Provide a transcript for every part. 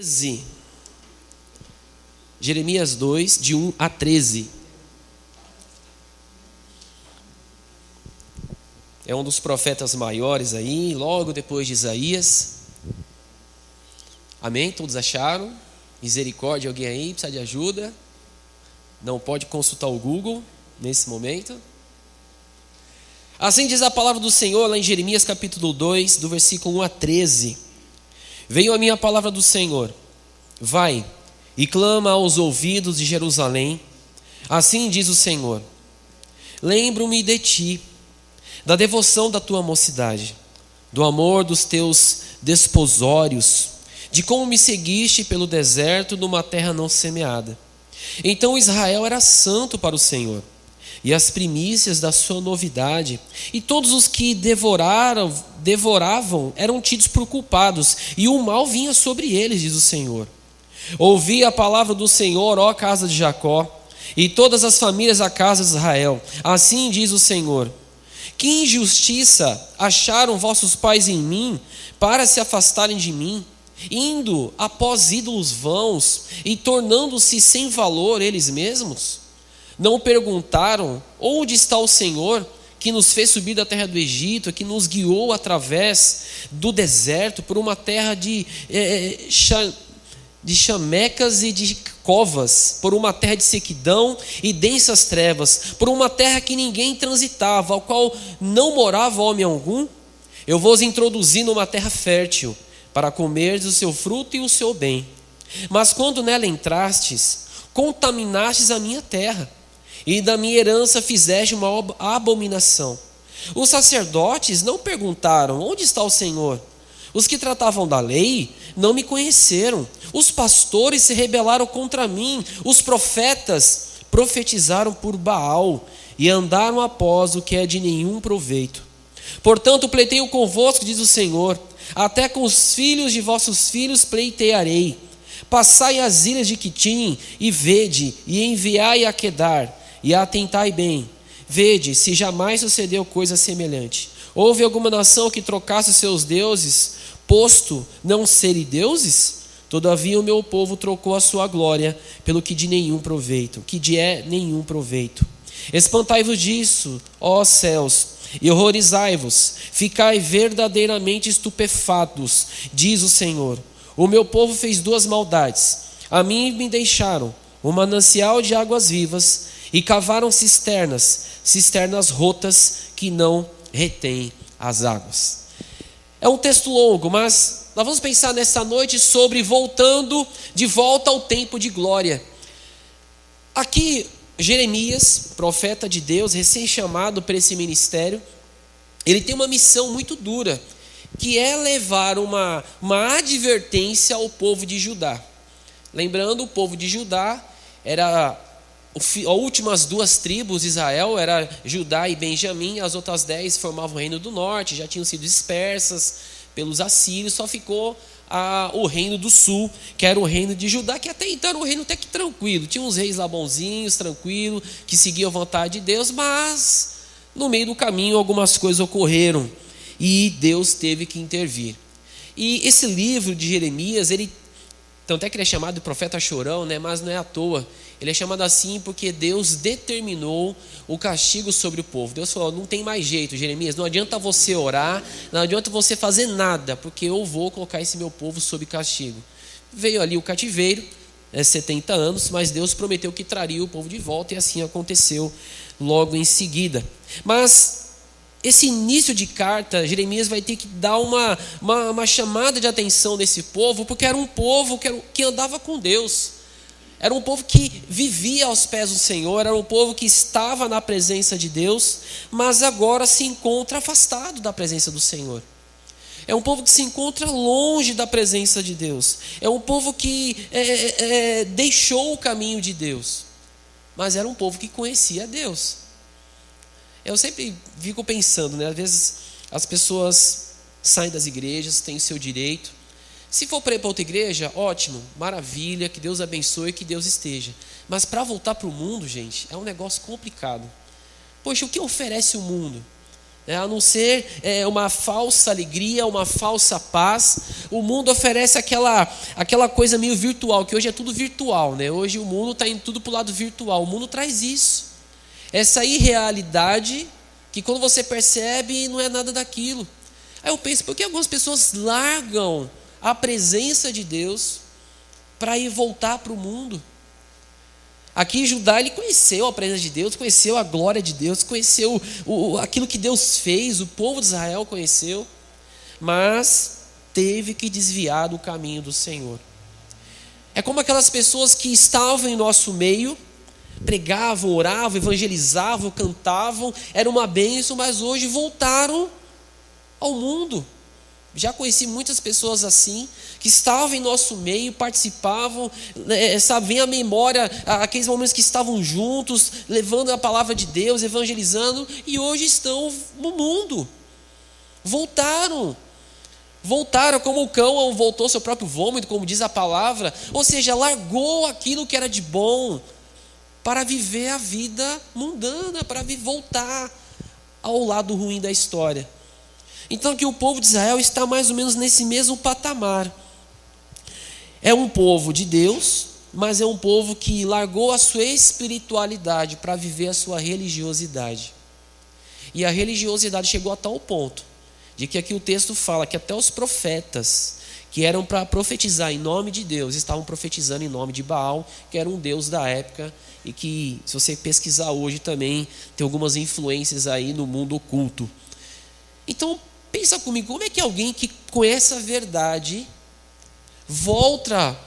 13. Jeremias 2, de 1 a 13. É um dos profetas maiores aí, logo depois de Isaías. Amém? Todos acharam? Misericórdia, alguém aí precisa de ajuda? Não pode consultar o Google nesse momento? Assim diz a palavra do Senhor lá em Jeremias capítulo 2, do versículo 1 a 13. Veio a minha palavra do Senhor: vai e clama aos ouvidos de Jerusalém. Assim diz o Senhor: lembro-me de ti, da devoção da tua mocidade, do amor dos teus desposórios, de como me seguiste pelo deserto numa terra não semeada. Então Israel era santo para o Senhor, e as primícias da sua novidade, e todos os que devoravam eram tidos por culpados, e o mal vinha sobre eles, diz o Senhor. Ouvi a palavra do Senhor, ó casa de Jacó, e todas as famílias da casa de Israel. Assim diz o Senhor: que injustiça acharam vossos pais em mim, para se afastarem de mim, indo após ídolos vãos, e tornando-se sem valor eles mesmos? Não perguntaram: onde está o Senhor, que nos fez subir da terra do Egito, que nos guiou através do deserto, por uma terra de chamecas e de covas, por uma terra de sequidão e densas trevas, por uma terra que ninguém transitava, ao qual não morava homem algum? Eu vos introduzi numa terra fértil, para comerdes o seu fruto e o seu bem. Mas quando nela entrastes, contaminastes a minha terra, e da minha herança fizeste uma abominação. Os sacerdotes não perguntaram: onde está o Senhor? Os que tratavam da lei não me conheceram. Os pastores se rebelaram contra mim. Os profetas profetizaram por Baal e andaram após o que é de nenhum proveito. Portanto, pleiteio convosco, diz o Senhor, até com os filhos de vossos filhos pleitearei. Passai as ilhas de Quitim e vede, e enviai a Quedar, e atentai bem, vede se jamais sucedeu coisa semelhante. Houve alguma nação que trocasse seus deuses, posto não serem deuses? Todavia o meu povo trocou a sua glória pelo que de nenhum proveito, nenhum proveito. Espantai-vos disso, ó céus, e horrorizai-vos, ficai verdadeiramente estupefatos, diz o Senhor. O meu povo fez duas maldades. A mim me deixaram um manancial de águas vivas, e cavaram cisternas rotas que não retêm as águas. É um texto longo, mas nós vamos pensar nessa noite sobre voltando de volta ao tempo de glória. Aqui Jeremias, profeta de Deus, recém-chamado para esse ministério, ele tem uma missão muito dura, que é levar uma advertência ao povo de Judá. Lembrando, o povo de Judá era as últimas duas tribos de Israel, era Judá e Benjamim. As outras 10 formavam o reino do norte, já tinham sido dispersas pelos assírios. Só ficou o reino do sul, que era o reino de Judá, que até então era um reino até que tranquilo. Tinha uns reis lá bonzinhos, tranquilo, que seguiam a vontade de Deus, mas no meio do caminho algumas coisas ocorreram e Deus teve que intervir. E esse livro de Jeremias, tanto é que ele é chamado de profeta chorão, né? Mas não é à toa. Ele é chamado assim porque Deus determinou o castigo sobre o povo. Deus falou: não tem mais jeito, Jeremias, não adianta você orar, não adianta você fazer nada, porque eu vou colocar esse meu povo sob castigo. Veio ali o cativeiro, 70 anos, mas Deus prometeu que traria o povo de volta, e assim aconteceu logo em seguida. Mas esse início de carta, Jeremias vai ter que dar uma chamada de atenção nesse povo, porque era um povo que andava com Deus. Era um povo que vivia aos pés do Senhor, era um povo que estava na presença de Deus, mas agora se encontra afastado da presença do Senhor. É um povo que se encontra longe da presença de Deus. É um povo que deixou o caminho de Deus, mas era um povo que conhecia Deus. Eu sempre fico pensando, né? Às vezes as pessoas saem das igrejas, têm o seu direito. Se for para ir para outra igreja, ótimo, maravilha, que Deus abençoe, que Deus esteja. Mas para voltar para o mundo, gente, é um negócio complicado. Poxa, o que oferece o mundo? A não ser uma falsa alegria, uma falsa paz. O mundo oferece aquela coisa meio virtual, que hoje é tudo virtual, né? Hoje o mundo está indo tudo para o lado virtual. O mundo traz isso, essa irrealidade, que quando você percebe, não é nada daquilo. Aí eu penso, por que algumas pessoas largam a presença de Deus para ir voltar para o mundo? Aqui em Judá ele conheceu a presença de Deus, conheceu a glória de Deus, conheceu aquilo que Deus fez, o povo de Israel conheceu, mas teve que desviar do caminho do Senhor. É como aquelas pessoas que estavam em nosso meio, pregavam, oravam, evangelizavam, cantavam, era uma bênção, mas hoje voltaram ao mundo. Já conheci muitas pessoas assim, que estavam em nosso meio, participavam, vem à memória aqueles momentos que estavam juntos, levando a palavra de Deus, evangelizando, e hoje estão no mundo. Voltaram como o cão voltou ao seu próprio vômito, como diz a palavra, ou seja, largou aquilo que era de bom, para viver a vida mundana, para voltar ao lado ruim da história. Então que o povo de Israel está mais ou menos nesse mesmo patamar. É um povo de Deus, mas é um povo que largou a sua espiritualidade para viver a sua religiosidade. E a religiosidade chegou a tal ponto, de que aqui o texto fala que até os profetas, que eram para profetizar em nome de Deus, estavam profetizando em nome de Baal, que era um deus da época, e que, se você pesquisar hoje também, tem algumas influências aí no mundo oculto. Então, pensa comigo, como é que alguém que conhece a verdade volta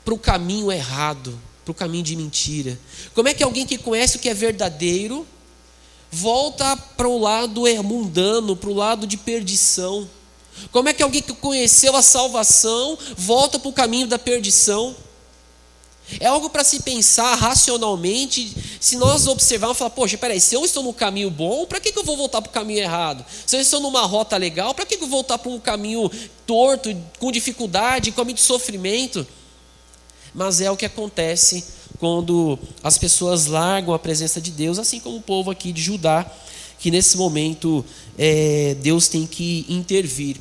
para o caminho errado, para o caminho de mentira? Como é que alguém que conhece o que é verdadeiro volta para o lado mundano, para o lado de perdição? Como é que alguém que conheceu a salvação volta para o caminho da perdição? É algo para se pensar racionalmente. Se nós observarmos e falar, poxa, peraí, se eu estou no caminho bom, para que eu vou voltar para o caminho errado? Se eu estou numa rota legal, para que eu vou voltar para um caminho torto, com dificuldade, com caminho de sofrimento? Mas é o que acontece quando as pessoas largam a presença de Deus, assim como o povo aqui de Judá, que nesse momento Deus tem que intervir.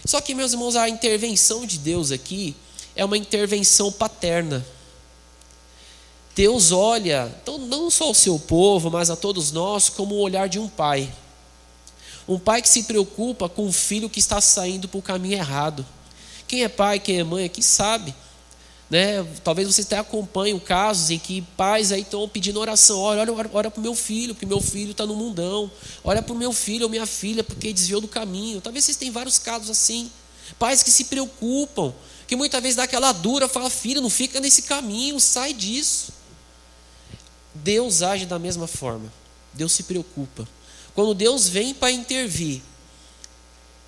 Só que, meus irmãos, a intervenção de Deus aqui é uma intervenção paterna. Deus olha, então, não só ao seu povo, mas a todos nós, como o olhar de um pai. Um pai que se preocupa com o filho que está saindo para o caminho errado. Quem é pai, quem é mãe aqui sabe, né? Talvez você até acompanhe casos em que pais aí estão pedindo oração. Olha para o meu filho, porque meu filho está no mundão. Olha para o meu filho ou minha filha, porque desviou do caminho. Talvez vocês tenham vários casos assim. Pais que se preocupam, que muitas vezes dá aquela dura, fala, filho, não fica nesse caminho, sai disso. Deus age da mesma forma. Deus se preocupa. Quando Deus vem para intervir,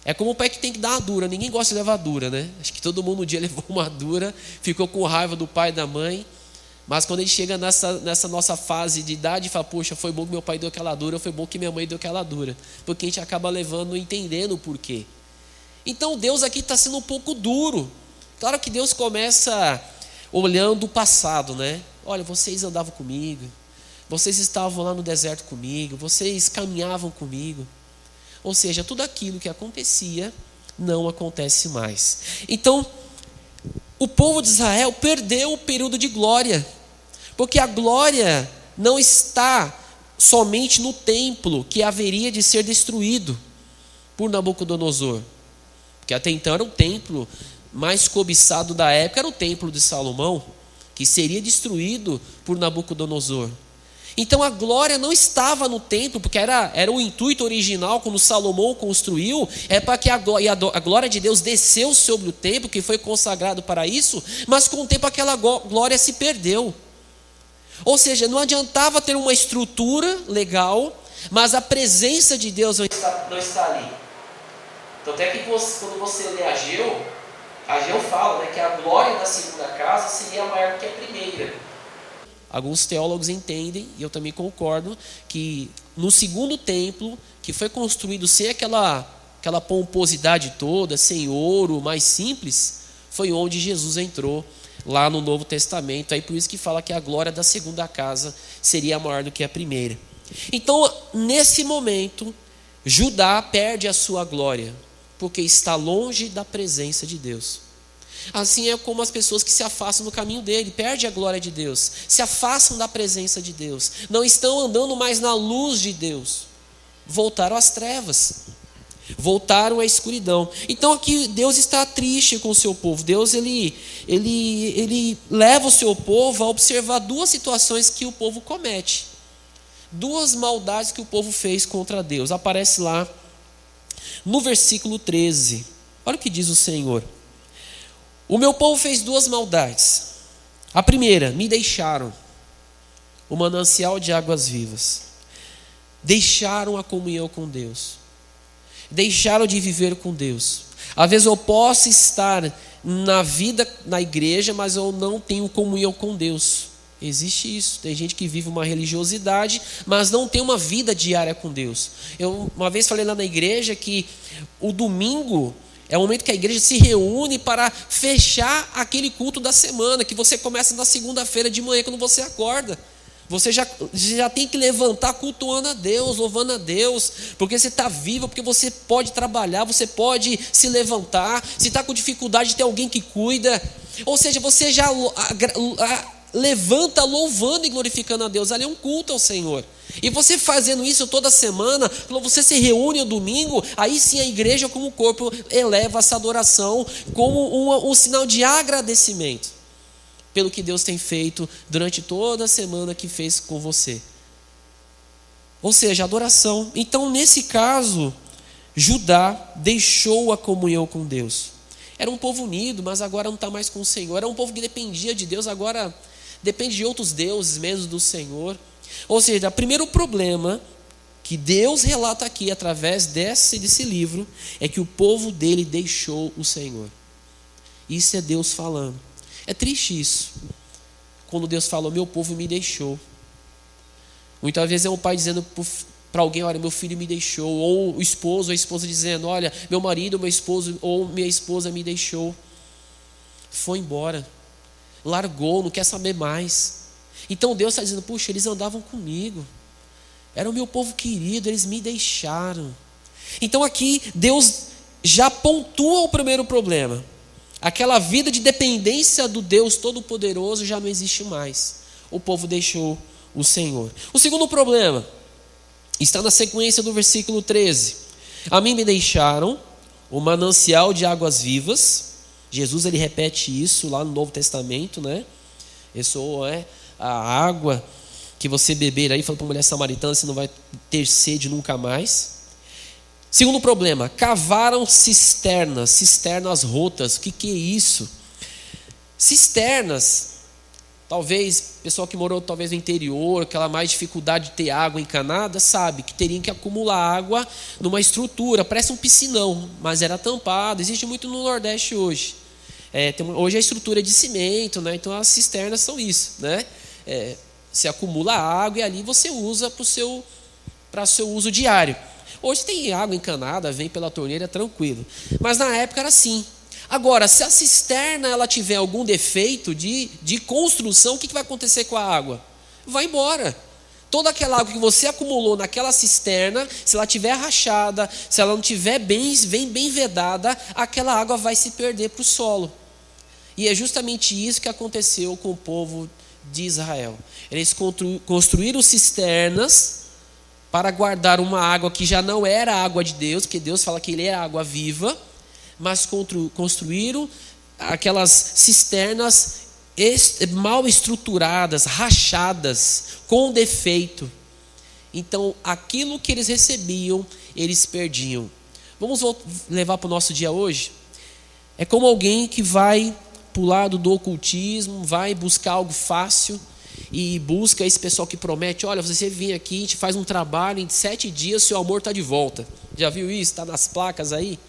é como o pai que tem que dar uma dura. Ninguém gosta de levar dura, né? Acho que todo mundo um dia levou uma dura, ficou com raiva do pai e da mãe. Mas quando ele chega nessa nossa fase de idade, fala, poxa, foi bom que meu pai deu aquela dura, foi bom que minha mãe deu aquela dura. Porque a gente acaba levando, entendendo o porquê. Então Deus aqui está sendo um pouco duro. Claro que Deus começa olhando o passado, né? Olha, vocês andavam comigo, vocês estavam lá no deserto comigo, vocês caminhavam comigo. Ou seja, tudo aquilo que acontecia não acontece mais. Então, o povo de Israel perdeu o período de glória, porque a glória não está somente no templo que haveria de ser destruído por Nabucodonosor, porque até então era o templo mais cobiçado da época, era o templo de Salomão, que seria destruído por Nabucodonosor. Então a glória não estava no templo, porque era o intuito original, quando Salomão construiu, é para que a glória de Deus desceu sobre o templo, que foi consagrado para isso, mas com o tempo aquela glória se perdeu. Ou seja, não adiantava ter uma estrutura legal, mas a presença de Deus não está ali. Então até que quando você lê Ageu fala, né, que a glória da segunda casa seria maior do que a primeira. Alguns teólogos entendem, e eu também concordo, que no segundo templo, que foi construído sem aquela pomposidade toda, sem ouro, mais simples, foi onde Jesus entrou lá no Novo Testamento. Aí por isso que fala que a glória da segunda casa seria maior do que a primeira. Então, nesse momento, Judá perde a sua glória, porque está longe da presença de Deus. Assim é como as pessoas que se afastam do caminho dele, perdem a glória de Deus, se afastam da presença de Deus, não estão andando mais na luz de Deus, voltaram às trevas, voltaram à escuridão. Então aqui Deus está triste com o seu povo. Deus ele leva o seu povo a observar duas situações que o povo comete, duas maldades que o povo fez contra Deus. Aparece lá no versículo 13, olha o que diz o Senhor: o meu povo fez duas maldades. A primeira, me deixaram o manancial de águas vivas, deixaram a comunhão com Deus, deixaram de viver com Deus. Às vezes eu posso estar na vida, na igreja, mas eu não tenho comunhão com Deus. Existe isso. Tem gente que vive uma religiosidade, mas não tem uma vida diária com Deus. Eu uma vez falei lá na igreja que o domingo é o momento que a igreja se reúne para fechar aquele culto da semana, que você começa na segunda-feira de manhã, quando você acorda. Você já tem que levantar cultuando a Deus, louvando a Deus, porque você está vivo, porque você pode trabalhar, você pode se levantar. Se está com dificuldade, tem alguém que cuida. Ou seja, você já levanta louvando e glorificando a Deus. Ali é um culto ao Senhor. E você fazendo isso toda semana, quando você se reúne no domingo, aí sim a igreja como corpo eleva essa adoração como um sinal de agradecimento pelo que Deus tem feito durante toda a semana que fez com você. Ou seja, adoração. Então nesse caso, Judá deixou a comunhão com Deus. Era um povo unido, mas agora não está mais com o Senhor. Era um povo que dependia de Deus, agora depende de outros deuses, menos do Senhor. Ou seja, o primeiro problema que Deus relata aqui através desse livro é que o povo dele deixou o Senhor. Isso é Deus falando. É triste isso, quando Deus fala: o meu povo me deixou. Muitas vezes é um pai dizendo para alguém: olha, meu filho me deixou. Ou o esposo ou a esposa dizendo: olha, meu marido, meu esposo ou minha esposa me deixou. Foi embora, largou, não quer saber mais. Então Deus está dizendo: puxa, eles andavam comigo, era o meu povo querido, eles me deixaram. Então aqui Deus já pontua o primeiro problema. Aquela vida de dependência do Deus Todo-Poderoso já não existe mais. O povo deixou o Senhor. O segundo problema está na sequência do versículo 13. A mim me deixaram o manancial de águas vivas. Jesus ele repete isso lá no Novo Testamento, né? Isso é a água que você beber aí, falou para a mulher samaritana, você não vai ter sede nunca mais. Segundo problema, cavaram cisternas rotas. O que é isso? Cisternas, talvez, pessoal que morou talvez no interior, aquela mais dificuldade de ter água encanada, sabe que teriam que acumular água numa estrutura, parece um piscinão, mas era tampado. Existe muito no Nordeste hoje. Hoje a estrutura é de cimento, né? Então as cisternas são isso, né? Se acumula água e ali você usa para o seu uso diário. Hoje tem água encanada, vem pela torneira, tranquilo. Mas na época era assim. Agora, se a cisterna ela tiver algum defeito de construção, o que vai acontecer com a água? Vai embora. Toda aquela água que você acumulou naquela cisterna, se ela estiver rachada, se ela não estiver bem vedada, aquela água vai se perder para o solo. E é justamente isso que aconteceu com o povo de Israel. Eles construíram cisternas para guardar uma água que já não era água de Deus, porque Deus fala que ele é água viva, mas construíram aquelas cisternas mal estruturadas, rachadas, com defeito. Então, aquilo que eles recebiam, eles perdiam. Vamos levar para o nosso dia hoje? É como alguém que vai para o lado do ocultismo, vai buscar algo fácil, e busca esse pessoal que promete: olha, você vem aqui, a gente faz um trabalho, em 7 dias seu amor está de volta. Já viu isso? Está nas placas aí.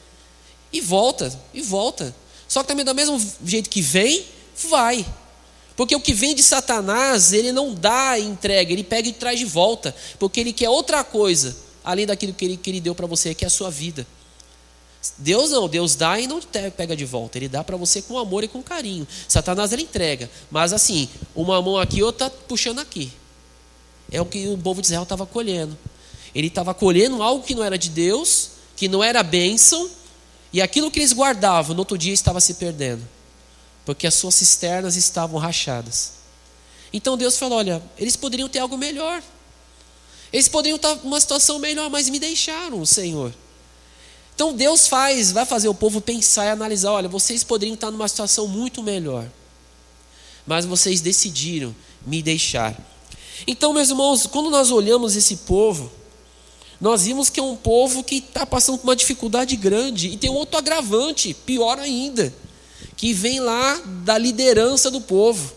E volta. Só que também do mesmo jeito que vem, vai. Porque o que vem de Satanás, ele não dá entrega, ele pega e traz de volta. Porque ele quer outra coisa, além daquilo que ele deu para você, que é a sua vida. Deus não, Deus dá e não pega de volta. Ele dá para você com amor e com carinho. Satanás ele entrega, mas assim, uma mão aqui, outra puxando aqui. É o que o povo de Israel estava colhendo. Ele estava colhendo algo que não era de Deus, que não era bênção, e aquilo que eles guardavam, no outro dia estava se perdendo, porque as suas cisternas estavam rachadas. Então Deus falou: olha, eles poderiam ter algo melhor, eles poderiam estar numa situação melhor, mas me deixaram, Senhor. Então Deus vai fazer o povo pensar e analisar: olha, vocês poderiam estar numa situação muito melhor, mas vocês decidiram me deixar. Então, meus irmãos, quando nós olhamos esse povo, nós vimos que é um povo que está passando por uma dificuldade grande. E tem um outro agravante, pior ainda, que vem lá da liderança do povo.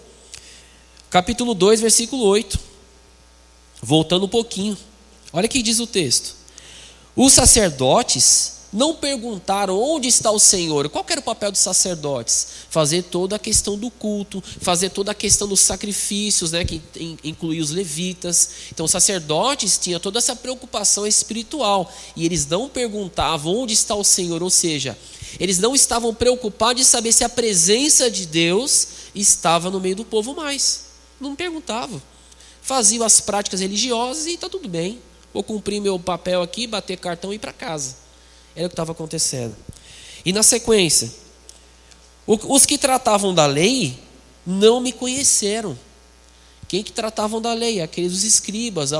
Capítulo 2, versículo 8. Voltando um pouquinho. Olha o que diz o texto. Os sacerdotes não perguntaram onde está o Senhor. Qual que era o papel dos sacerdotes? Fazer toda a questão do culto, fazer toda a questão dos sacrifícios, né, que incluía os levitas. Então os sacerdotes tinham toda essa preocupação espiritual, e eles não perguntavam onde está o Senhor, ou seja, eles não estavam preocupados de saber se a presença de Deus estava no meio do povo mais. Não perguntavam. Faziam as práticas religiosas e está tudo bem. Vou cumprir meu papel aqui, bater cartão e ir para casa. Era o que estava acontecendo. E na sequência, os que tratavam da lei não me conheceram. Quem que tratavam da lei? Aqueles os escribas,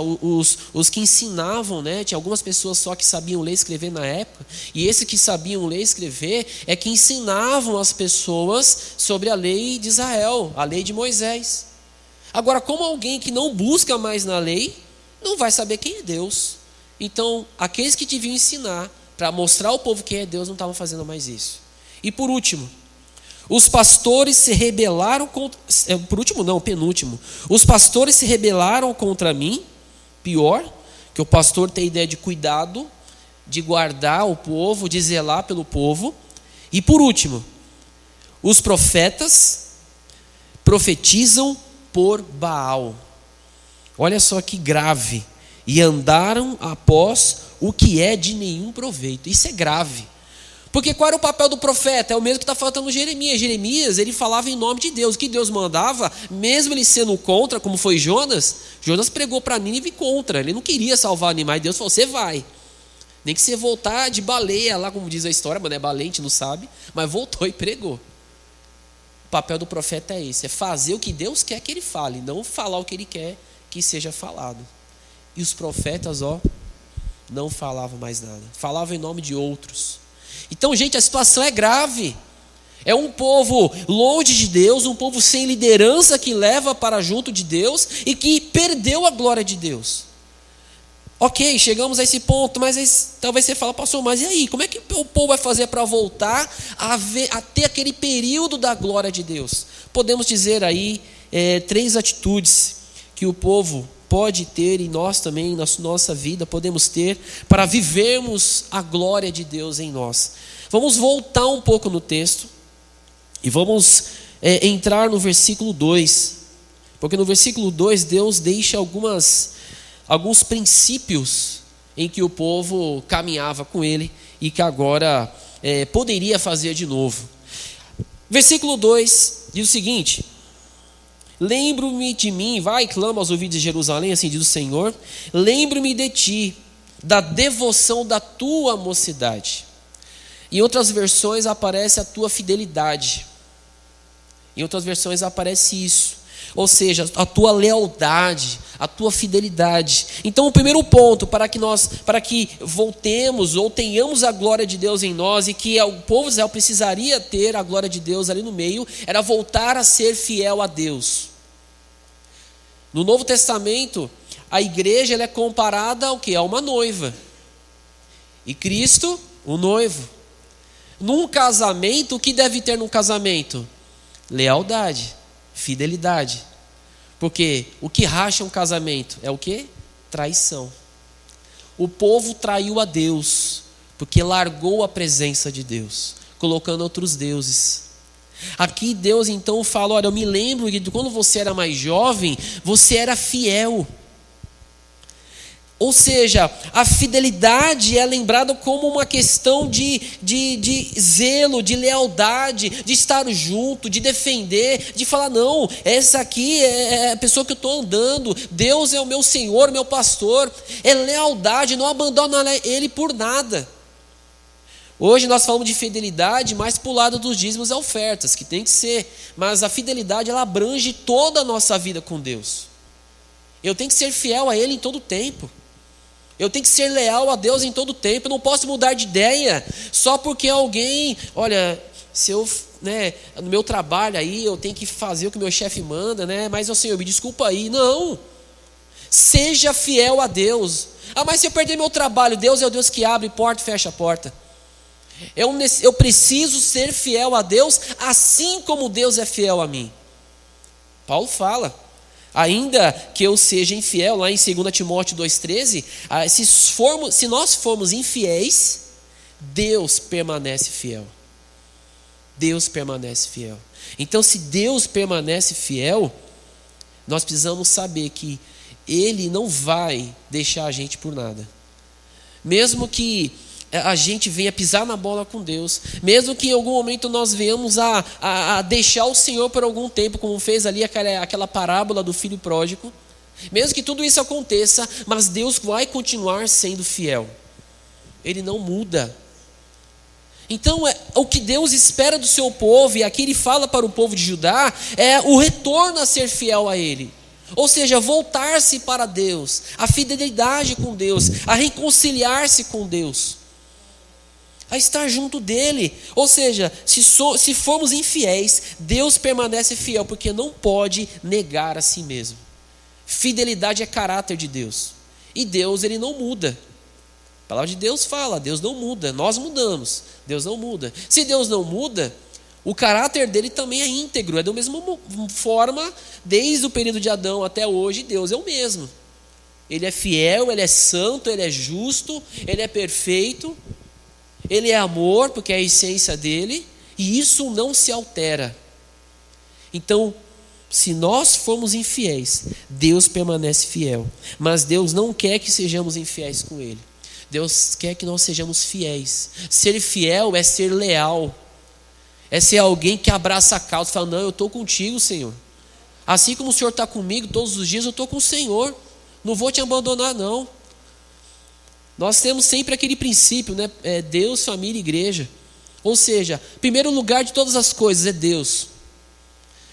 os que ensinavam, né? Tinha algumas pessoas só que sabiam ler e escrever na época, e esses que sabiam ler e escrever é que ensinavam as pessoas sobre a lei de Israel, a lei de Moisés. Agora, como alguém que não busca mais na lei, não vai saber quem é Deus. Então, aqueles que deviam ensinar para mostrar ao povo quem é Deus não estavam fazendo mais isso. E por último, os pastores se rebelaram contra... penúltimo. Os pastores se rebelaram contra mim. Pior, que o pastor tem a ideia de cuidado, de guardar o povo, de zelar pelo povo. E por último, os profetas profetizam por Baal. Olha só que grave. E andaram após o que é de nenhum proveito. Isso é grave. Porque qual era o papel do profeta? É o mesmo que está falando Jeremias. Jeremias, ele falava em nome de Deus. O que Deus mandava, mesmo ele sendo contra, como foi Jonas, Jonas pregou para Nínive contra. Ele não queria salvar animais. Deus falou: você vai. Nem que você voltar de baleia, lá como diz a história, mas não é baleia, a gente não sabe. Mas voltou e pregou. O papel do profeta é esse. É fazer o que Deus quer que ele fale, não falar o que ele quer que seja falado. E os profetas, não falavam mais nada. Falavam em nome de outros. Então, gente, a situação é grave. É um povo longe de Deus, um povo sem liderança que leva para junto de Deus e que perdeu a glória de Deus. Ok, chegamos a esse ponto, mas talvez você fale: pastor, mas e aí? Como é que o povo vai fazer para voltar a ter aquele período da glória de Deus? Podemos dizer aí 3 atitudes que o povo pode ter, e nós também, na nossa vida, podemos ter, para vivermos a glória de Deus em nós. Vamos voltar um pouco no texto, e vamos entrar no versículo 2, porque no versículo 2 Deus deixa alguns princípios em que o povo caminhava com ele, e que agora poderia fazer de novo. Versículo 2 diz o seguinte: lembro-me de mim, vai e clama aos ouvidos de Jerusalém, assim diz o Senhor, lembro-me de ti, da devoção da tua mocidade. Em outras versões aparece a tua fidelidade. Em outras versões aparece isso. Ou seja, a tua lealdade, a tua fidelidade. Então o primeiro ponto para que voltemos ou tenhamos a glória de Deus em nós, e que o povo de Israel precisaria ter a glória de Deus ali no meio, era voltar a ser fiel a Deus. No Novo Testamento, a igreja ela é comparada ao quê? A uma noiva. E Cristo, o noivo. Num casamento, o que deve ter num casamento? Lealdade, fidelidade. Porque o que racha um casamento é o quê? Traição. O povo traiu a Deus, porque largou a presença de Deus, colocando outros deuses. Aqui Deus então fala: olha, eu me lembro que quando você era mais jovem, você era fiel. Ou seja, a fidelidade é lembrada como uma questão de zelo, de lealdade, de estar junto, de defender, de falar, não, essa aqui é a pessoa que eu estou andando, Deus é o meu Senhor, meu pastor. É lealdade, não abandona Ele por nada. Hoje nós falamos de fidelidade mais para o lado dos dízimos e ofertas, que tem que ser. Mas a fidelidade, ela abrange toda a nossa vida com Deus. Eu tenho que ser fiel a Ele em todo o tempo. Eu tenho que ser leal a Deus em todo o tempo. Eu não posso mudar de ideia só porque alguém, olha, se eu, no meu trabalho aí, eu tenho que fazer o que o meu chefe manda, mas o Senhor, me desculpa aí. Não. Seja fiel a Deus. Ah, mas se eu perder meu trabalho, Deus é o Deus que abre porta e fecha a porta. Eu preciso ser fiel a Deus, assim como Deus é fiel a mim. Paulo fala, ainda que eu seja infiel, lá em 2 Timóteo 2,13, se nós formos infiéis, Deus permanece fiel. Deus permanece fiel. Então, se Deus permanece fiel, nós precisamos saber que Ele não vai deixar a gente por nada. Mesmo que a gente venha pisar na bola com Deus, mesmo que em algum momento nós venhamos a deixar o Senhor por algum tempo, como fez ali aquela parábola do filho pródigo, mesmo que tudo isso aconteça, mas Deus vai continuar sendo fiel. Ele não muda. Então, o que Deus espera do seu povo, e aqui Ele fala para o povo de Judá, é o retorno a ser fiel a Ele. Ou seja, voltar-se para Deus, a fidelidade com Deus, a reconciliar-se com Deus, a estar junto dEle. Ou seja, se formos infiéis, Deus permanece fiel, porque não pode negar a si mesmo. Fidelidade é caráter de Deus, e Deus, Ele não muda. A palavra de Deus fala, Deus não muda, nós mudamos, Deus não muda. Se Deus não muda, o caráter dele também é íntegro, é da mesma forma, desde o período de Adão até hoje, Deus é o mesmo. Ele é fiel, Ele é santo, Ele é justo, Ele é perfeito, Ele é amor, porque é a essência dele, e isso não se altera. Então, se nós formos infiéis, Deus permanece fiel, mas Deus não quer que sejamos infiéis com Ele. Deus quer que nós sejamos fiéis. Ser fiel é ser leal, é ser alguém que abraça a causa e fala, não, eu estou contigo, Senhor. Assim como o Senhor está comigo todos os dias, eu estou com o Senhor. Não vou te abandonar, não. Nós temos sempre aquele princípio, Deus, família e igreja. Ou seja, primeiro lugar de todas as coisas é Deus.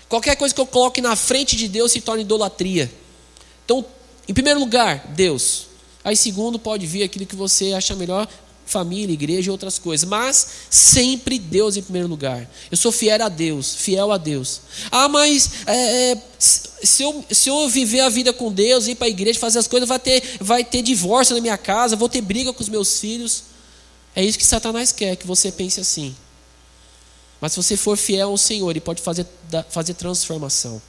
Qualquer coisa que eu coloque na frente de Deus se torna idolatria. Então, em primeiro lugar, Deus. Aí segundo pode vir aquilo que você acha melhor, família, igreja e outras coisas. Mas sempre Deus em primeiro lugar. Eu sou fiel a Deus. Ah, mas se eu viver a vida com Deus, ir para a igreja, fazer as coisas, vai ter divórcio na minha casa, vou ter briga com os meus filhos. É isso que Satanás quer, que você pense assim. Mas se você for fiel ao Senhor, Ele pode fazer transformação.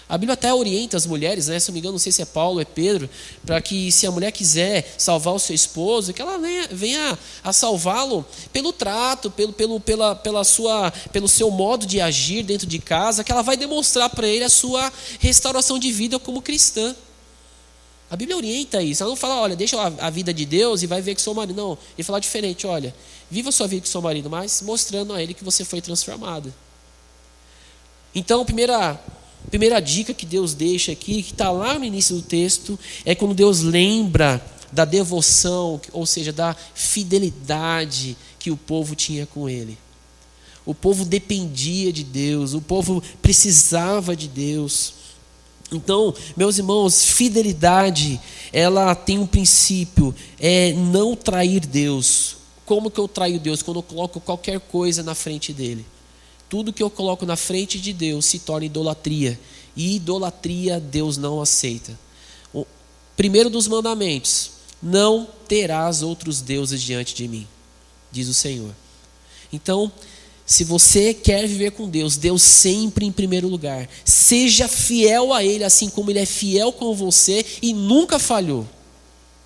A Bíblia até orienta as mulheres, se não me engano, não sei se é Paulo ou é Pedro, para que se a mulher quiser salvar o seu esposo, que ela venha a salvá-lo pelo trato, pelo seu modo de agir dentro de casa, que ela vai demonstrar para ele a sua restauração de vida como cristã. A Bíblia orienta isso. Ela não fala, olha, deixa a vida de Deus e vai ver que seu marido. Não, ele fala diferente, olha, viva a sua vida com seu marido, mas mostrando a ele que você foi transformado. Então, a primeira dica que Deus deixa aqui, que está lá no início do texto, é quando Deus lembra da devoção, ou seja, da fidelidade que o povo tinha com Ele. O povo dependia de Deus, o povo precisava de Deus. Então, meus irmãos, fidelidade, ela tem um princípio, é não trair Deus. Como que eu traio Deus? Quando eu coloco qualquer coisa na frente dEle. Tudo que eu coloco na frente de Deus se torna idolatria. E idolatria Deus não aceita. O primeiro dos mandamentos: não terás outros deuses diante de mim, diz o Senhor. Então, se você quer viver com Deus, Deus sempre em primeiro lugar. Seja fiel a Ele, assim como Ele é fiel com você e nunca falhou.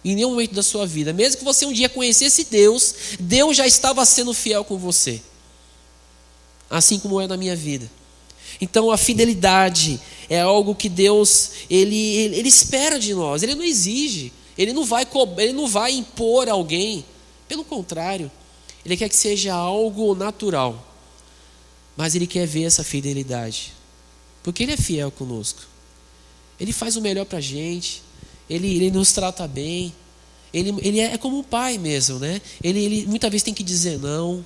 Em nenhum momento da sua vida. Mesmo que você um dia conhecesse Deus, Deus já estava sendo fiel com você. Assim como é na minha vida. Então a fidelidade, é algo que Deus ele espera de nós. Ele não exige, ele não vai impor a alguém. Pelo contrário, ele quer que seja algo natural. Mas ele quer ver essa fidelidade, porque ele é fiel conosco. Ele faz o melhor para a gente, ele nos trata bem. Ele é como um pai mesmo, né? Ele muitas vezes tem que dizer não.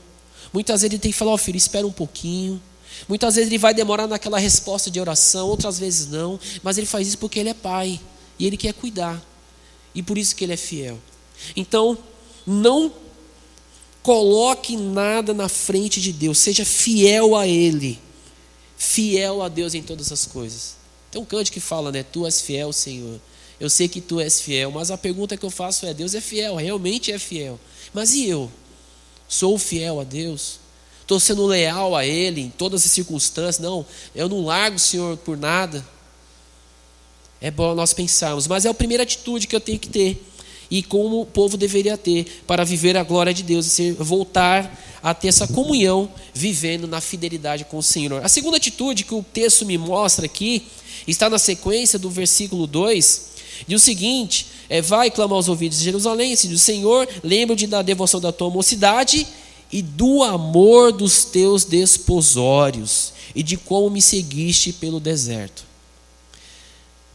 Muitas vezes ele tem que falar, filho, espera um pouquinho. Muitas vezes ele vai demorar naquela resposta de oração, outras vezes não. Mas ele faz isso porque ele é pai e ele quer cuidar. E por isso que ele é fiel. Então, não coloque nada na frente de Deus. Seja fiel a Ele. Fiel a Deus em todas as coisas. Tem um canto que fala, né? Tu és fiel, Senhor. Eu sei que tu és fiel, mas a pergunta que eu faço é: Deus é fiel, realmente é fiel. Mas e eu? Sou fiel a Deus? Estou sendo leal a Ele em todas as circunstâncias? Não, eu não largo o Senhor por nada. É bom nós pensarmos, mas é a primeira atitude que eu tenho que ter. E como o povo deveria ter para viver a glória de Deus, voltar a ter essa comunhão, vivendo na fidelidade com o Senhor. A segunda atitude que o texto me mostra aqui, está na sequência do versículo 2, diz o seguinte: vai clamar aos ouvidos de Jerusalém, se diz: Senhor, lembra-te da devoção da tua mocidade e do amor dos teus desposórios, e de como me seguiste pelo deserto.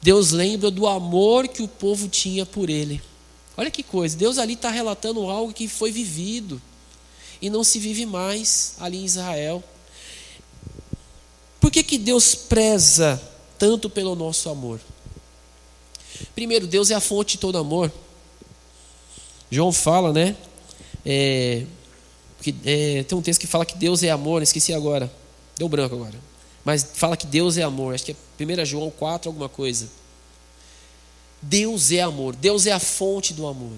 Deus lembra do amor que o povo tinha por Ele. Olha que coisa, Deus ali está relatando algo que foi vivido e não se vive mais ali em Israel. Por que Deus preza tanto pelo nosso amor? Primeiro, Deus é a fonte de todo amor. João fala, né? Tem um texto que fala que Deus é amor, esqueci agora, deu branco agora. Mas fala que Deus é amor, acho que é 1 João 4 alguma coisa. Deus é amor, Deus é a fonte do amor.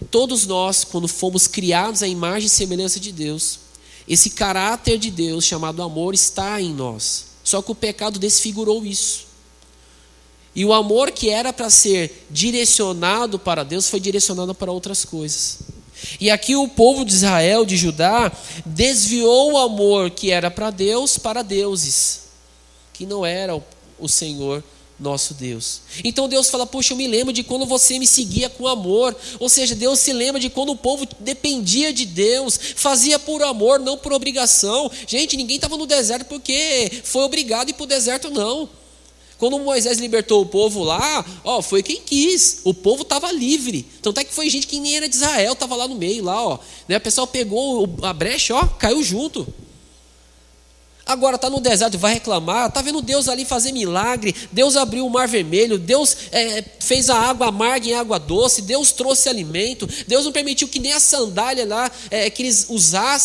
Todos nós, quando fomos criados à imagem e semelhança de Deus, esse caráter de Deus chamado amor está em nós. Só que o pecado desfigurou isso. E o amor que era para ser direcionado para Deus foi direcionado para outras coisas. E aqui o povo de Israel, de Judá, desviou o amor que era para Deus para deuses, que não era o Senhor nosso Deus. Então Deus fala: poxa, eu me lembro de quando você me seguia com amor. Ou seja, Deus se lembra de quando o povo dependia de Deus, fazia por amor, não por obrigação. Gente, ninguém estava no deserto porque foi obrigado a ir para o deserto, não. Quando Moisés libertou o povo lá, foi quem quis. O povo estava livre. Tanto é que foi gente que nem era de Israel, estava lá no meio, lá, né? O pessoal pegou a brecha, caiu junto. Agora está no deserto e vai reclamar. Está vendo Deus ali fazer milagre. Deus abriu o mar vermelho. Deus fez a água amarga em água doce. Deus trouxe alimento. Deus não permitiu que nem a sandália lá que eles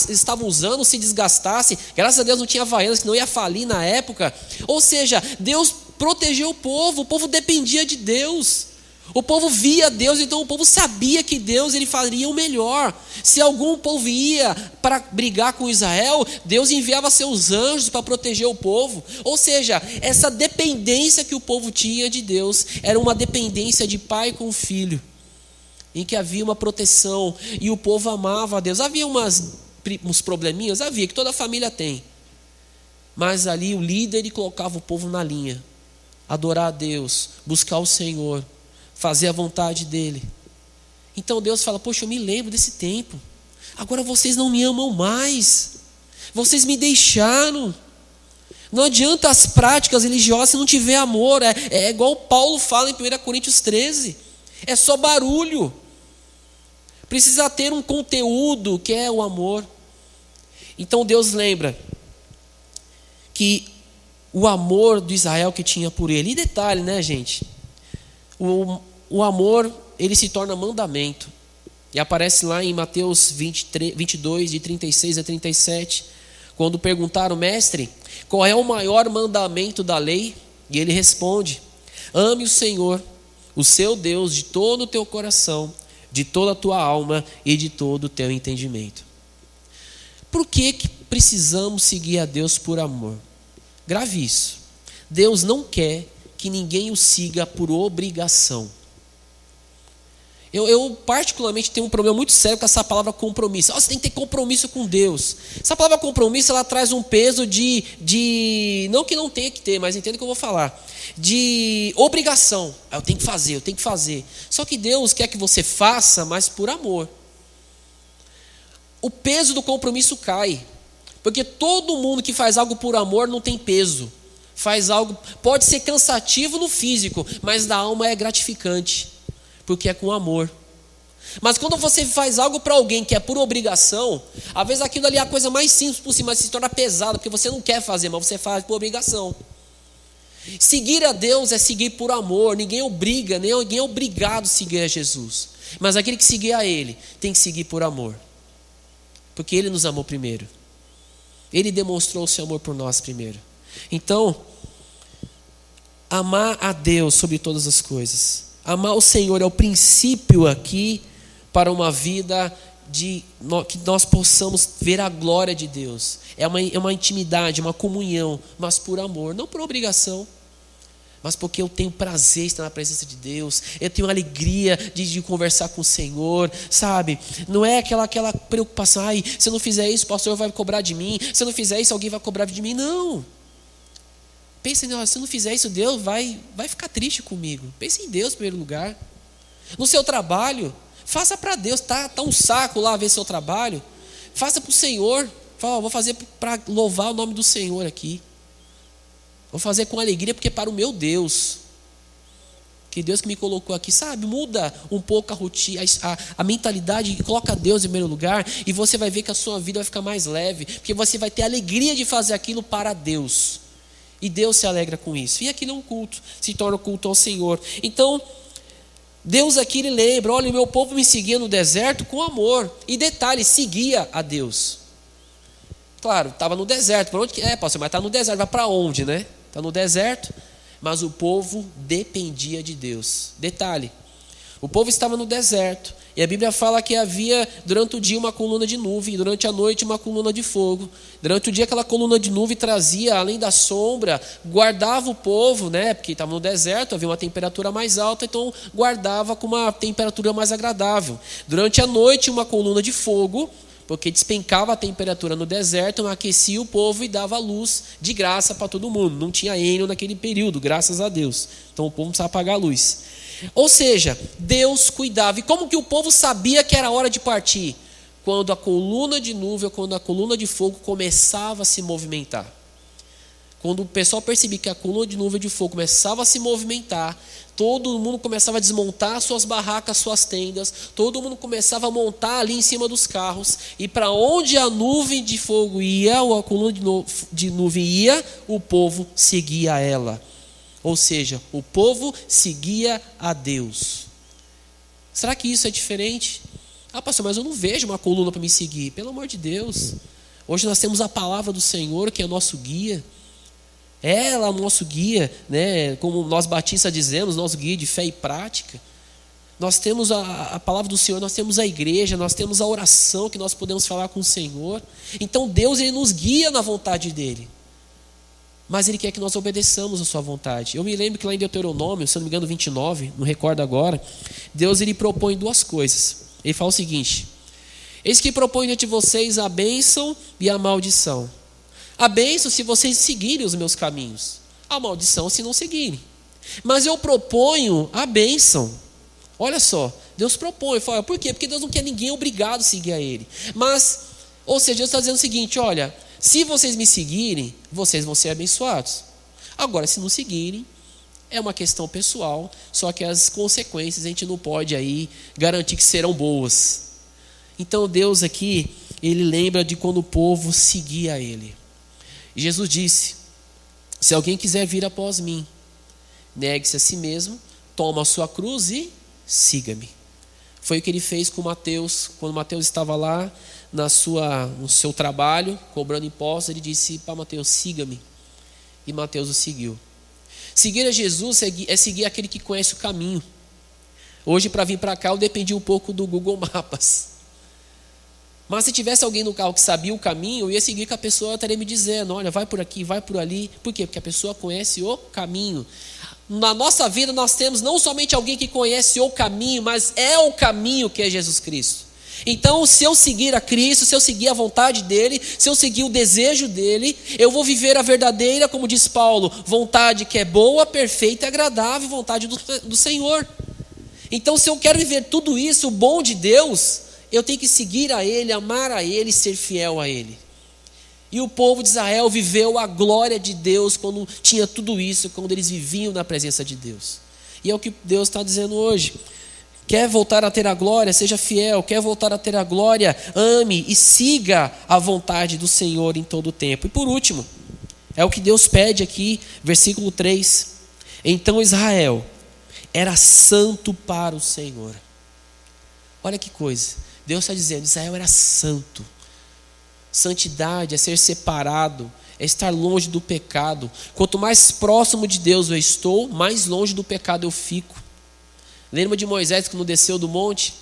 estavam usando se desgastasse. Graças a Deus não tinha Havaianas, que não ia falir na época. Ou seja, Deus protegeu o povo dependia de Deus. O povo via Deus, então o povo sabia que Deus ele faria o melhor. Se algum povo ia para brigar com Israel, Deus enviava seus anjos para proteger o povo. Ou seja, essa dependência que o povo tinha de Deus era uma dependência de pai com filho, em que havia uma proteção e o povo amava a Deus. Havia uns probleminhas, havia, que toda família tem. Mas ali o líder ele colocava o povo na linha. Adorar a Deus, buscar o Senhor, fazer a vontade dele. Então Deus fala: poxa, eu me lembro desse tempo. Agora vocês não me amam mais. Vocês me deixaram. Não adianta as práticas religiosas se não tiver amor. É igual Paulo fala em 1 Coríntios 13. É só barulho. Precisa ter um conteúdo que é o amor. Então Deus lembra que o amor de Israel que tinha por ele. E detalhe, né, gente? O amor, ele se torna mandamento. E aparece lá em Mateus 22, de 36 a 37. Quando perguntaram: mestre, qual é o maior mandamento da lei? E ele responde: ame o Senhor, o seu Deus, de todo o teu coração, de toda a tua alma e de todo o teu entendimento. Por que precisamos seguir a Deus por amor? Grave isso. Deus não quer que ninguém o siga por obrigação. Eu particularmente tenho um problema muito sério com essa palavra compromisso. Você tem que ter compromisso com Deus. Essa palavra compromisso, ela traz um peso não que não tenha que ter, mas entenda o que eu vou falar. De obrigação. Eu tenho que fazer. Só que Deus quer que você faça, mas por amor. O peso do compromisso cai. Porque todo mundo que faz algo por amor não tem peso. Faz algo, pode ser cansativo no físico, mas na alma é gratificante. Porque é com amor. Mas quando você faz algo para alguém que é por obrigação, às vezes aquilo ali é a coisa mais simples possível, mas se torna pesado, porque você não quer fazer, mas você faz por obrigação. Seguir a Deus é seguir por amor. Ninguém obriga, ninguém é obrigado a seguir a Jesus. Mas aquele que seguir a Ele tem que seguir por amor. Porque Ele nos amou primeiro. Ele demonstrou o seu amor por nós primeiro. Então, amar a Deus sobre todas as coisas. Amar o Senhor é o princípio aqui para uma vida que nós possamos ver a glória de Deus. É uma intimidade, uma comunhão, mas por amor, não por obrigação. Mas porque eu tenho prazer em estar na presença de Deus, eu tenho alegria de conversar com o Senhor, sabe? Não é aquela preocupação, se eu não fizer isso, o pastor vai cobrar de mim, se eu não fizer isso, alguém vai cobrar de mim. Não. Pensa em Deus, se eu não fizer isso, Deus vai ficar triste comigo. Pensa em Deus em primeiro lugar. No seu trabalho, faça para Deus, tá um saco lá ver seu trabalho, faça para o Senhor. Fala, vou fazer para louvar o nome do Senhor aqui. Vou fazer com alegria porque é para o meu Deus. Que Deus que me colocou aqui, sabe? Muda um pouco a rotina, a mentalidade, coloca Deus em primeiro lugar e você vai ver que a sua vida vai ficar mais leve, porque você vai ter alegria de fazer aquilo para Deus. E Deus se alegra com isso. E aquilo é um culto, se torna um culto ao Senhor. Então, Deus aqui ele lembra, olha, o meu povo me seguia no deserto com amor. E detalhe, seguia a Deus. Claro, estava no deserto. Para onde que pastor? Mas está no deserto, vai para onde, né? Está no deserto, mas o povo dependia de Deus. Detalhe, o povo estava no deserto, e a Bíblia fala que havia durante o dia uma coluna de nuvem, e durante a noite uma coluna de fogo. Durante o dia aquela coluna de nuvem trazia, além da sombra, guardava o povo, né? Porque estava no deserto, havia uma temperatura mais alta, então guardava com uma temperatura mais agradável. Durante a noite uma coluna de fogo, porque despencava a temperatura no deserto, aquecia o povo e dava luz de graça para todo mundo. Não tinha Enel naquele período, graças a Deus. Então o povo não precisava apagar a luz. Ou seja, Deus cuidava. E como que o povo sabia que era hora de partir? Quando a coluna de nuvem, quando a coluna de fogo começava a se movimentar. Quando o pessoal percebia que a coluna de nuvem de fogo começava a se movimentar, todo mundo começava a desmontar suas barracas, suas tendas, todo mundo começava a montar ali em cima dos carros, e para onde a nuvem de fogo ia, ou a coluna de nuvem ia, o povo seguia ela. Ou seja, o povo seguia a Deus. Será que isso é diferente? Pastor, mas eu não vejo uma coluna para me seguir. Pelo amor de Deus. Hoje nós temos a palavra do Senhor, que é nosso guia. Ela é o nosso guia, né? Como nós batistas dizemos, nosso guia de fé e prática. Nós temos a palavra do Senhor, nós temos a igreja, nós temos a oração que nós podemos falar com o Senhor. Então Deus ele nos guia na vontade dEle. Mas Ele quer que nós obedeçamos a sua vontade. Eu me lembro que lá em Deuteronômio, se não me engano 29, não recordo agora, Deus ele propõe duas coisas. Ele fala o seguinte: eis que proponho diante de vocês a bênção e a maldição. A bênção se vocês seguirem os meus caminhos, a maldição se não seguirem. Mas eu proponho a bênção. Olha só, Deus propõe. Fala, por quê? Porque Deus não quer ninguém obrigado a seguir a Ele. Mas, ou seja, Deus está dizendo o seguinte: olha, se vocês me seguirem, vocês vão ser abençoados. Agora, se não seguirem, é uma questão pessoal, só que as consequências a gente não pode aí garantir que serão boas. Então Deus aqui, Ele lembra de quando o povo seguia a Ele. E Jesus disse: se alguém quiser vir após mim, negue-se a si mesmo, toma a sua cruz e siga-me. Foi o que Ele fez com Mateus, quando Mateus estava lá no seu trabalho, cobrando impostos, Ele disse para Mateus: siga-me. E Mateus o seguiu. Seguir a Jesus é seguir aquele que conhece o caminho. Hoje, para vir para cá, eu dependi um pouco do Google Maps. Mas se tivesse alguém no carro que sabia o caminho, eu ia seguir que a pessoa estaria me dizendo, olha, vai por aqui, vai por ali. Por quê? Porque a pessoa conhece o caminho. Na nossa vida nós temos não somente alguém que conhece o caminho, mas é o caminho que é Jesus Cristo. Então, se eu seguir a Cristo, se eu seguir a vontade dEle, se eu seguir o desejo dEle, eu vou viver a verdadeira, como diz Paulo, vontade que é boa, perfeita e agradável, vontade do Senhor. Então, se eu quero viver tudo isso, o bom de Deus, eu tenho que seguir a Ele, amar a Ele, ser fiel a Ele. E o povo de Israel viveu a glória de Deus quando tinha tudo isso, quando eles viviam na presença de Deus. E é o que Deus está dizendo hoje. Quer voltar a ter a glória? Seja fiel. Quer voltar a ter a glória? Ame e siga a vontade do Senhor em todo o tempo. E por último, é o que Deus pede aqui, versículo 3. Então Israel era santo para o Senhor. Olha que coisa. Deus está dizendo, Israel era santo. Santidade é ser separado, é estar longe do pecado. Quanto mais próximo de Deus eu estou, mais longe do pecado eu fico. Lembra de Moisés quando desceu do monte?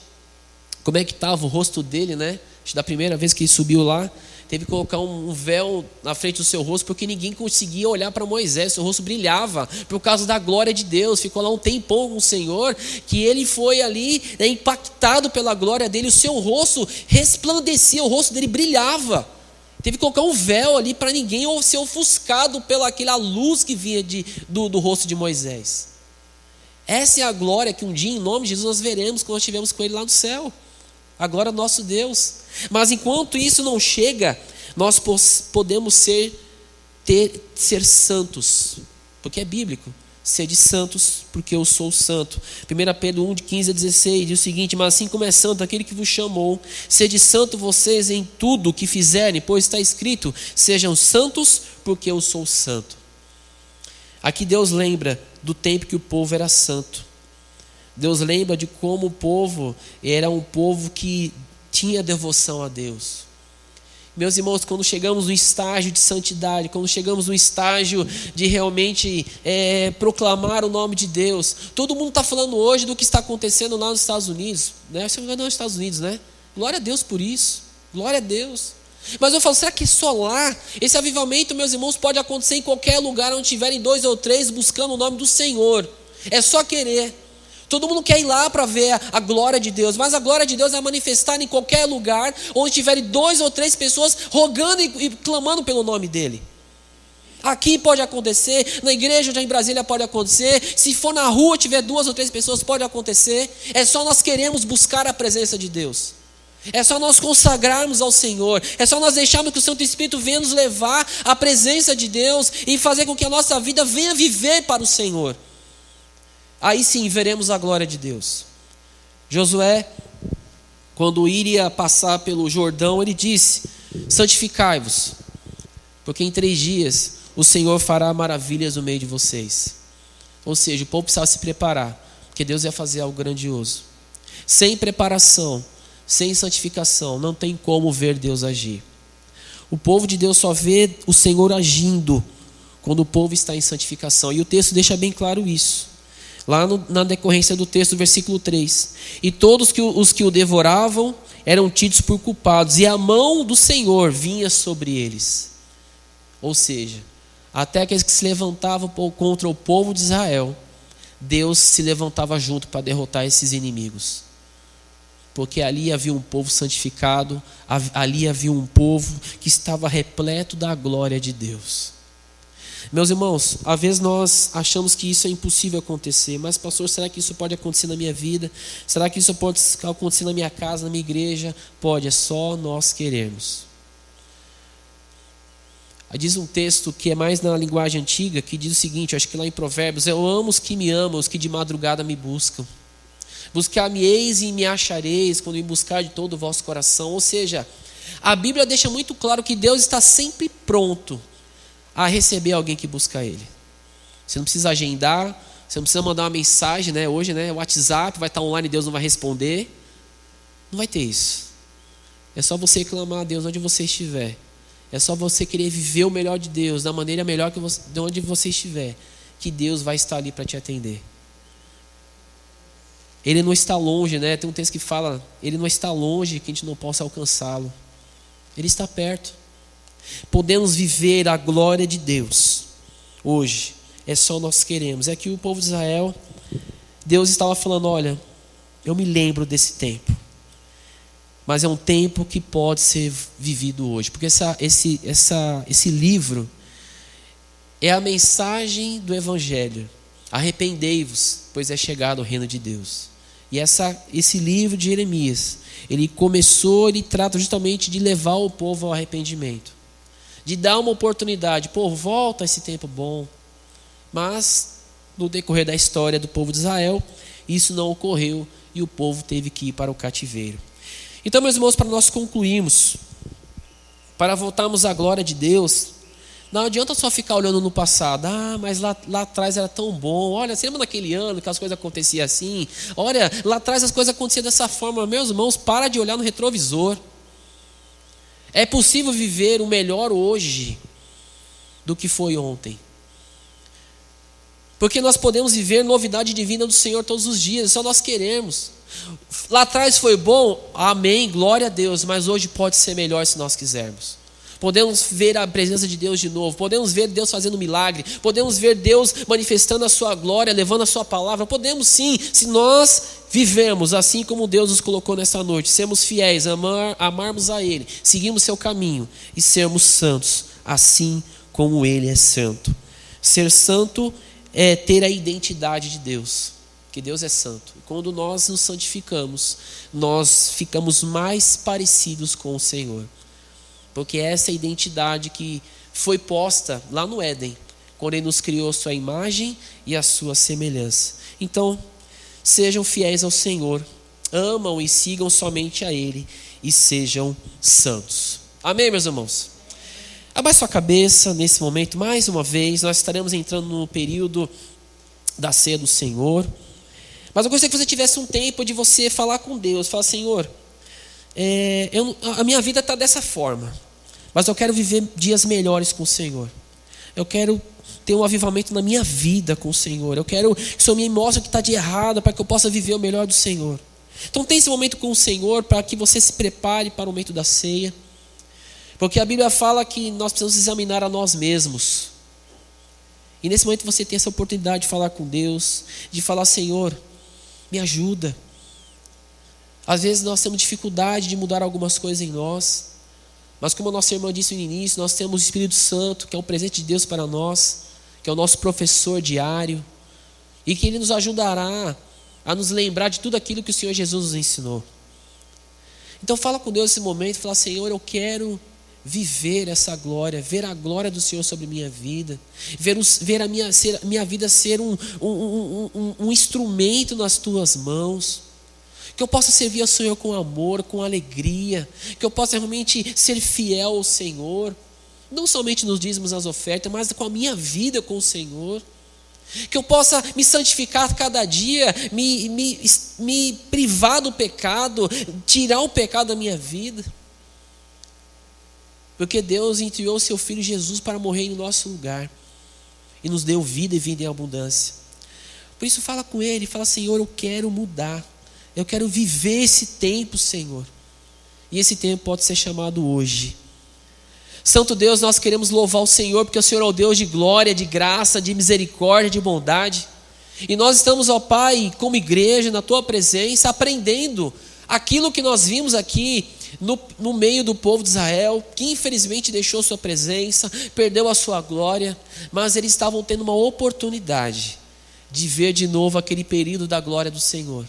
Como é que estava o rosto dele, né? Acho que da primeira vez que ele subiu lá, teve que colocar um véu na frente do seu rosto, porque ninguém conseguia olhar para Moisés, seu rosto brilhava, por causa da glória de Deus. Ficou lá um tempão com o Senhor, que ele foi ali, né, impactado pela glória dele, o seu rosto resplandecia, o rosto dele brilhava. Teve que colocar um véu ali para ninguém ser ofuscado pela aquela luz que vinha do rosto de Moisés. Essa é a glória que um dia, em nome de Jesus, nós veremos quando nós estivermos com Ele lá no céu. A glória do nosso Deus. Mas enquanto isso não chega, nós podemos ser santos. Porque é bíblico. Sede santos, porque eu sou santo. 1 Pedro 1, de 15 a 16, diz o seguinte: mas assim como é santo aquele que vos chamou, sede santo vocês em tudo o que fizerem, pois está escrito, sejam santos, porque eu sou santo. Aqui Deus lembra do tempo que o povo era santo. Deus lembra de como o povo era um povo que tinha devoção a Deus. Meus irmãos, quando chegamos no estágio de santidade, quando chegamos no estágio de realmente proclamar o nome de Deus, todo mundo está falando hoje do que está acontecendo lá nos Estados Unidos, né? Você não vai nos Estados Unidos, né? Glória a Deus por isso, glória a Deus. Mas eu falo, será que só lá? Esse avivamento, meus irmãos, pode acontecer em qualquer lugar onde tiverem 2 ou 3 buscando o nome do Senhor. É só querer. Todo mundo quer ir lá para ver a glória de Deus, mas a glória de Deus é manifestada em qualquer lugar onde tiverem 2 ou 3 pessoas rogando e clamando pelo nome dEle. Aqui pode acontecer, na igreja já em Brasília pode acontecer, se for na rua tiver 2 ou 3 pessoas pode acontecer. É só nós queremos buscar a presença de Deus. É só nós consagrarmos ao Senhor. É só nós deixarmos que o Santo Espírito venha nos levar à presença de Deus e fazer com que a nossa vida venha viver para o Senhor. Aí sim veremos a glória de Deus. Josué, quando iria passar pelo Jordão, ele disse: santificai-vos, porque em 3 dias o Senhor fará maravilhas no meio de vocês. Ou seja, o povo precisava se preparar, porque Deus ia fazer algo grandioso. Sem preparação, sem santificação, não tem como ver Deus agir. O povo de Deus só vê o Senhor agindo quando o povo está em santificação. E o texto deixa bem claro isso. Lá na decorrência do texto, versículo 3. E todos os que o devoravam eram tidos por culpados, e a mão do Senhor vinha sobre eles. Ou seja, até aqueles que se levantavam contra o povo de Israel, Deus se levantava junto para derrotar esses inimigos. Porque ali havia um povo santificado, ali havia um povo que estava repleto da glória de Deus. Meus irmãos, às vezes nós achamos que isso é impossível acontecer, mas pastor, será que isso pode acontecer na minha vida? Será que isso pode acontecer na minha casa, na minha igreja? Pode, é só nós querermos. Aí diz um texto que é mais na linguagem antiga, que diz o seguinte, acho que lá em Provérbios: eu amo os que me amam, os que de madrugada me buscam. Buscar-me-eis e me achareis, quando me buscar de todo o vosso coração. Ou seja, a Bíblia deixa muito claro que Deus está sempre pronto a receber alguém que busca Ele. Você não precisa agendar, você não precisa mandar uma mensagem, né? Hoje, né? O WhatsApp vai estar online, Deus não vai responder. Não vai ter isso. É só você clamar a Deus onde você estiver. É só você querer viver o melhor de Deus, da maneira melhor de onde você estiver, que Deus vai estar ali para te atender. Ele não está longe, né? Tem um texto que fala, ele não está longe que a gente não possa alcançá-lo. Ele está perto. Podemos viver a glória de Deus hoje. É só nós queremos. É que o povo de Israel, Deus estava falando, olha, eu me lembro desse tempo. Mas é um tempo que pode ser vivido hoje. Porque esse livro é a mensagem do Evangelho. Arrependei-vos, pois é chegado o reino de Deus. E esse livro de Jeremias, ele trata justamente de levar o povo ao arrependimento. De dar uma oportunidade. Povo, volta a esse tempo bom. Mas, no decorrer da história do povo de Israel, isso não ocorreu e o povo teve que ir para o cativeiro. Então, meus irmãos, para nós concluirmos, para voltarmos à glória de Deus, não adianta só ficar olhando no passado. Mas lá atrás era tão bom. Olha, você lembra naquele ano que as coisas aconteciam assim? Olha, lá atrás as coisas aconteciam dessa forma. Meus irmãos, para de olhar no retrovisor. É possível viver o melhor hoje do que foi ontem. Porque nós podemos viver novidade divina do Senhor todos os dias, só nós queremos. Lá atrás foi bom, amém, glória a Deus, mas hoje pode ser melhor se nós quisermos. Podemos ver a presença de Deus de novo, podemos ver Deus fazendo milagre, podemos ver Deus manifestando a sua glória, levando a sua palavra, podemos sim, se nós vivemos assim como Deus nos colocou nessa noite, sermos fiéis, amarmos a Ele, seguirmos seu caminho e sermos santos, assim como Ele é santo. Ser santo é ter a identidade de Deus, que Deus é santo. E quando nós nos santificamos, nós ficamos mais parecidos com o Senhor. Porque essa é a identidade que foi posta lá no Éden, quando Ele nos criou a sua imagem e a sua semelhança. Então, sejam fiéis ao Senhor, amam e sigam somente a Ele e sejam santos. Amém, meus irmãos? Abaixe sua cabeça nesse momento, mais uma vez, nós estaremos entrando no período da ceia do Senhor. Mas eu gostaria que você tivesse um tempo de você falar com Deus, falar, Senhor, a minha vida está dessa forma, mas eu quero viver dias melhores com o Senhor. Eu quero ter um avivamento na minha vida com o Senhor. Eu quero que o Senhor me mostre o que está de errado para que eu possa viver o melhor do Senhor. Então tem esse momento com o Senhor para que você se prepare para o momento da ceia. Porque a Bíblia fala que nós precisamos examinar a nós mesmos. E nesse momento você tem essa oportunidade de falar com Deus, de falar, Senhor, me ajuda. Às vezes nós temos dificuldade de mudar algumas coisas em nós, mas como a nossa irmã disse no início, nós temos o Espírito Santo, que é um presente de Deus para nós, que é o nosso professor diário, e que Ele nos ajudará a nos lembrar de tudo aquilo que o Senhor Jesus nos ensinou. Então fala com Deus nesse momento, fala, Senhor, eu quero viver essa glória, ver a glória do Senhor sobre minha vida, ver a minha vida ser um instrumento nas tuas mãos, que eu possa servir ao Senhor com amor, com alegria, que eu possa realmente ser fiel ao Senhor, não somente nos dízimos, nas ofertas, mas com a minha vida com o Senhor, que eu possa me santificar cada dia, me privar do pecado, tirar o pecado da minha vida, porque Deus enviou o seu Filho Jesus para morrer em nosso lugar e nos deu vida e vida em abundância. Por isso fala com Ele, fala, Senhor, eu quero mudar, eu quero viver esse tempo, Senhor, e esse tempo pode ser chamado hoje. Santo Deus, nós queremos louvar o Senhor, porque o Senhor é o Deus de glória, de graça, de misericórdia, de bondade, e nós estamos, ó Pai, como igreja, na Tua presença, aprendendo aquilo que nós vimos aqui no meio do povo de Israel, que infelizmente deixou sua presença, perdeu a sua glória, mas eles estavam tendo uma oportunidade de ver de novo aquele período da glória do Senhor.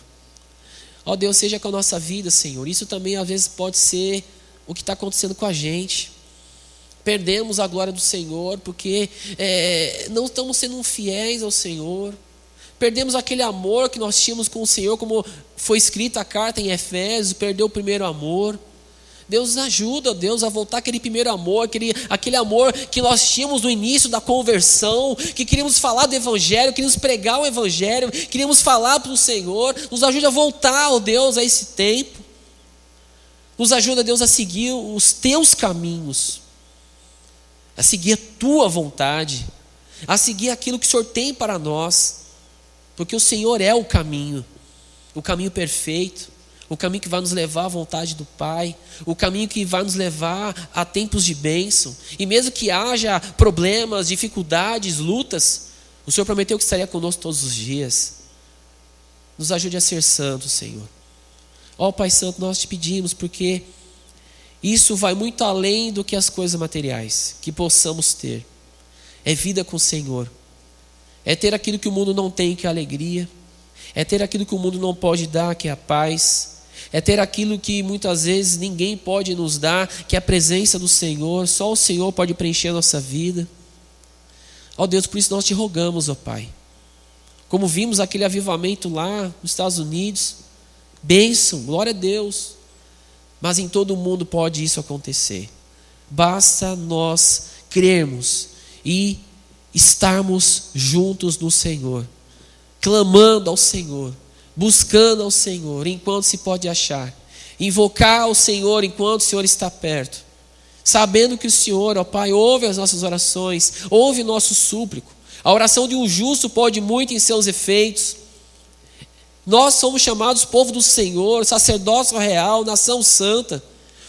Ó Deus, seja com a nossa vida, Senhor. Isso também às vezes pode ser o que está acontecendo com a gente. Perdemos a glória do Senhor porque não estamos sendo fiéis ao Senhor. Perdemos aquele amor que nós tínhamos com o Senhor, como foi escrita a carta em Efésios, perdeu o primeiro amor. Deus nos ajuda, Deus, a voltar aquele primeiro amor, aquele amor que nós tínhamos no início da conversão, que queríamos falar do Evangelho, queríamos pregar o Evangelho, queríamos falar para o Senhor. Nos ajuda a voltar, ó Deus, a esse tempo. Nos ajuda, Deus, a seguir os Teus caminhos, a seguir a Tua vontade, a seguir aquilo que o Senhor tem para nós, porque o Senhor é o caminho. o caminho perfeito, o caminho que vai nos levar à vontade do Pai, o caminho que vai nos levar a tempos de bênção. E mesmo que haja problemas, dificuldades, lutas, o Senhor prometeu que estaria conosco todos os dias. Nos ajude a ser santos, Senhor. Ó Pai Santo, nós te pedimos, porque isso vai muito além do que as coisas materiais que possamos ter. É vida com o Senhor. É ter aquilo que o mundo não tem, que é a alegria. É ter aquilo que o mundo não pode dar, que é a paz. É ter aquilo que muitas vezes ninguém pode nos dar, que é a presença do Senhor. Só o Senhor pode preencher a nossa vida. Ó Deus, por isso nós te rogamos, ó Pai. Como vimos aquele avivamento lá nos Estados Unidos, bênção, glória a Deus. Mas em todo o mundo pode isso acontecer. Basta nós crermos e estarmos juntos no Senhor, clamando ao Senhor, buscando ao Senhor enquanto se pode achar, invocar ao Senhor enquanto o Senhor está perto, sabendo que o Senhor, ó Pai, ouve as nossas orações, ouve nosso súplico. A oração de um justo pode muito em seus efeitos. Nós somos chamados povo do Senhor, sacerdócio real, nação santa.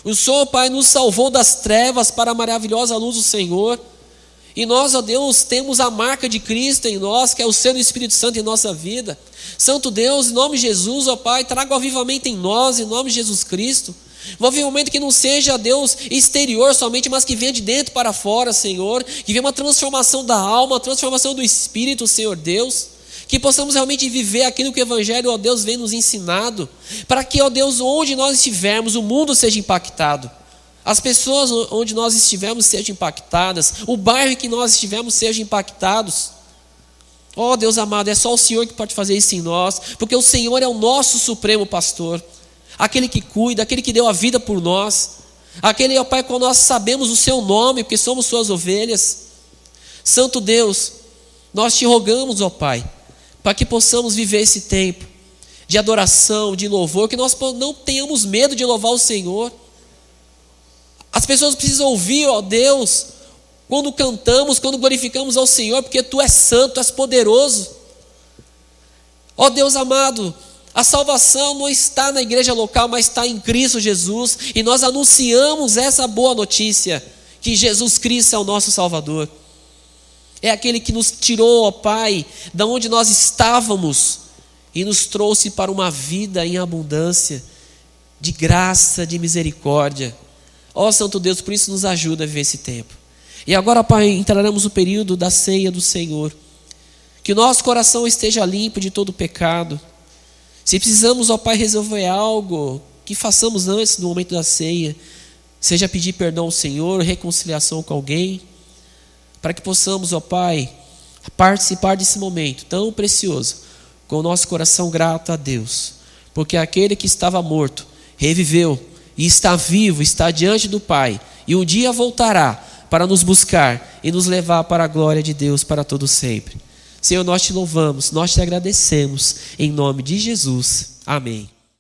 O Senhor, Pai, nos salvou das trevas para a maravilhosa luz do Senhor. E nós, ó Deus, temos a marca de Cristo em nós, que é o selo do Espírito Santo em nossa vida. Santo Deus, em nome de Jesus, ó Pai, traga o avivamento em nós, em nome de Jesus Cristo. Um avivamento que não seja, Deus, exterior somente, mas que venha de dentro para fora, Senhor. Que venha uma transformação da alma, uma transformação do Espírito, Senhor Deus. Que possamos realmente viver aquilo que o Evangelho, ó Deus, vem nos ensinado. Para que, ó Deus, onde nós estivermos, o mundo seja impactado. As pessoas onde nós estivermos sejam impactadas. O bairro em que nós estivermos sejam impactados. Ó Deus amado, é só o Senhor que pode fazer isso em nós. Porque o Senhor é o nosso supremo pastor. Aquele que cuida, aquele que deu a vida por nós. Aquele, ó Pai, quando nós sabemos o seu nome, porque somos suas ovelhas. Santo Deus, nós te rogamos, ó Pai, para que possamos viver esse tempo de adoração, de louvor, que nós não tenhamos medo de louvar o Senhor. As pessoas precisam ouvir, ó Deus, quando cantamos, quando glorificamos ao Senhor, porque Tu és santo, Tu és poderoso. Ó Deus amado, a salvação não está na igreja local, mas está em Cristo Jesus, e nós anunciamos essa boa notícia, que Jesus Cristo é o nosso Salvador. É aquele que nos tirou, ó Pai, da onde nós estávamos e nos trouxe para uma vida em abundância, de graça, de misericórdia. Ó Santo Deus, por isso nos ajuda a viver esse tempo. E agora, Pai, entraremos no período da ceia do Senhor. Que o nosso coração esteja limpo de todo pecado. Se precisamos, ó Pai, resolver algo, que façamos antes do momento da ceia. Seja pedir perdão ao Senhor, reconciliação com alguém. Para que possamos, ó Pai, participar desse momento tão precioso, com o nosso coração grato a Deus. Porque aquele que estava morto, reviveu, e está vivo, está diante do Pai, e um dia voltará para nos buscar e nos levar para a glória de Deus para todo sempre. Senhor, nós te louvamos, nós te agradecemos, em nome de Jesus. Amém.